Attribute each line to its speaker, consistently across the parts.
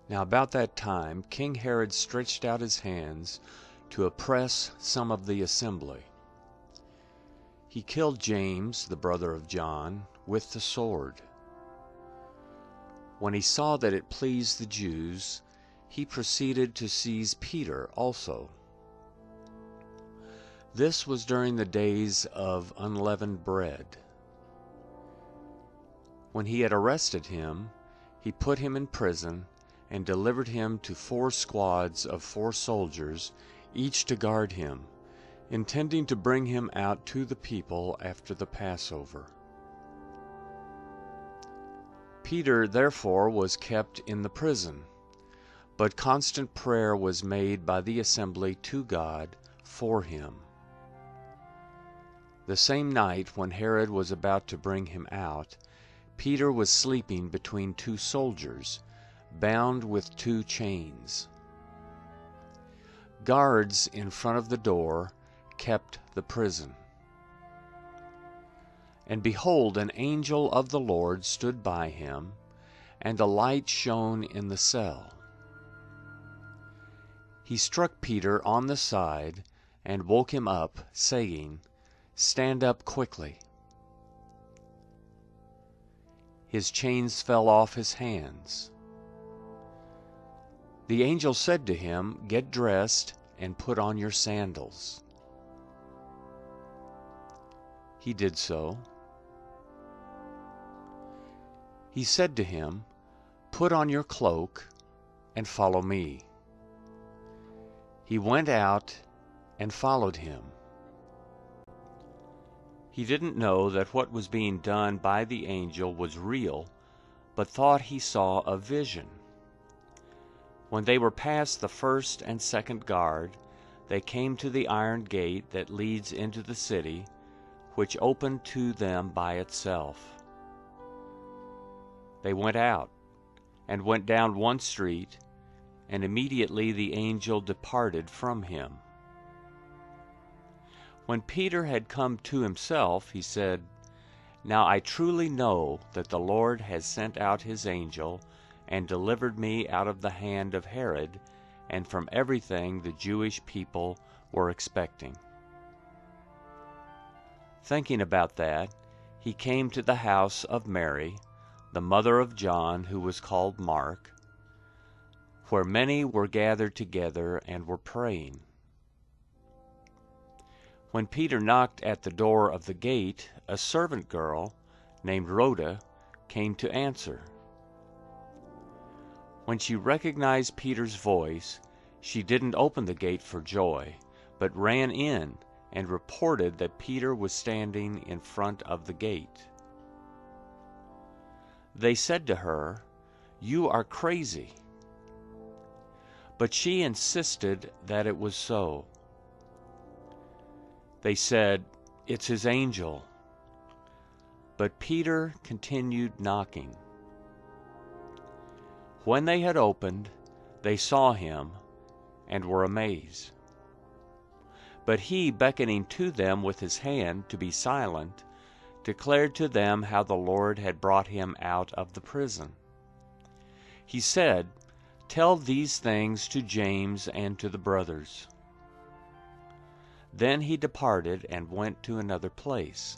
Speaker 1: Now about that time King Herod stretched out his hands to oppress some of the assembly. He killed James, the brother of John, with the sword. When he saw that it pleased the Jews, he proceeded to seize Peter also. This was during the days of unleavened bread. When he had arrested him, he put him in prison and delivered him to 4 squads of 4 soldiers, each to guard him, intending to bring him out to the people after the Passover. Peter therefore was kept in the prison, but constant prayer was made by the assembly to God for him. The same night when Herod was about to bring him out, Peter was sleeping between 2 soldiers, bound with 2 chains. Guards in front of the door kept the prison. And behold, an angel of the Lord stood by him, and a light shone in the cell. He struck Peter on the side and woke him up, saying, "Stand up quickly." His chains fell off his hands. The angel said to him, "Get dressed and put on your sandals." He did so. He said to him, "Put on your cloak and follow me." He went out and followed him. He didn't know that what was being done by the angel was real, but thought he saw a vision. When they were past the first and second guard, they came to the iron gate that leads into the city, which opened to them by itself. They went out and went down one street, and immediately the angel departed from him. When Peter had come to himself, he said, "Now I truly know that the Lord has sent out his angel and delivered me out of the hand of Herod and from everything the Jewish people were expecting." Thinking about that, he came to the house of Mary, the mother of John, who was called Mark, where many were gathered together and were praying. When Peter knocked at the door of the gate, a servant girl named Rhoda came to answer. When she recognized Peter's voice, she didn't open the gate for joy, but ran in and reported that Peter was standing in front of the gate. They said to her, "You are crazy." But she insisted that it was so. They said, "It's his angel." But Peter continued knocking. When they had opened, they saw him and were amazed. But he, beckoning to them with his hand to be silent, declared to them how the Lord had brought him out of the prison. He said, "Tell these things to James and to the brothers." Then he departed and went to another place.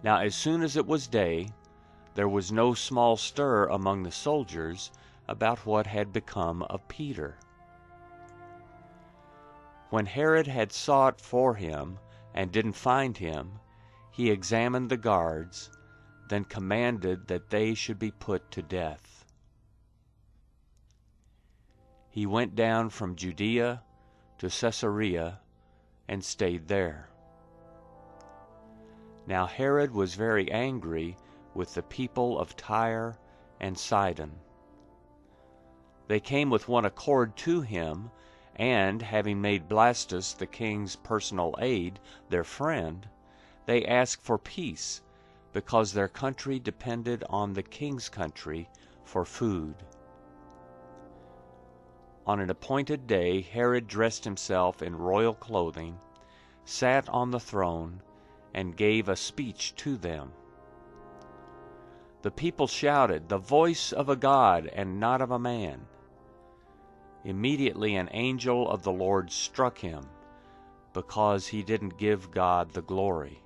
Speaker 1: Now as soon as it was day, there was no small stir among the soldiers about what had become of Peter. When Herod had sought for him and didn't find him, he examined the guards, then commanded that they should be put to death. He went down from Judea to Caesarea and stayed there. Now Herod was very angry with the people of Tyre and Sidon. They came with one accord to him, and, having made Blastus, the king's personal aide, their friend, they asked for peace, because their country depended on the king's country for food. On an appointed day, Herod dressed himself in royal clothing, sat on the throne, and gave a speech to them. The people shouted, "The voice of a God and not of a man." Immediately an angel of the Lord struck him, because he didn't give God the glory.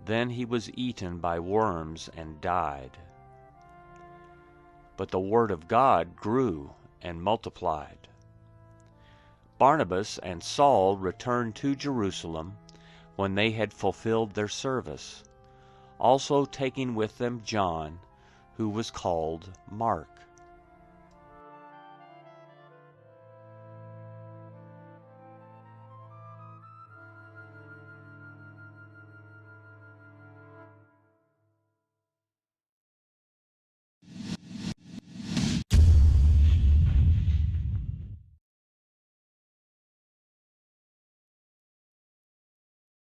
Speaker 1: Then he was eaten by worms and died. But the word of God grew and multiplied. Barnabas and Saul returned to Jerusalem when they had fulfilled their service, also taking with them John, who was called Mark.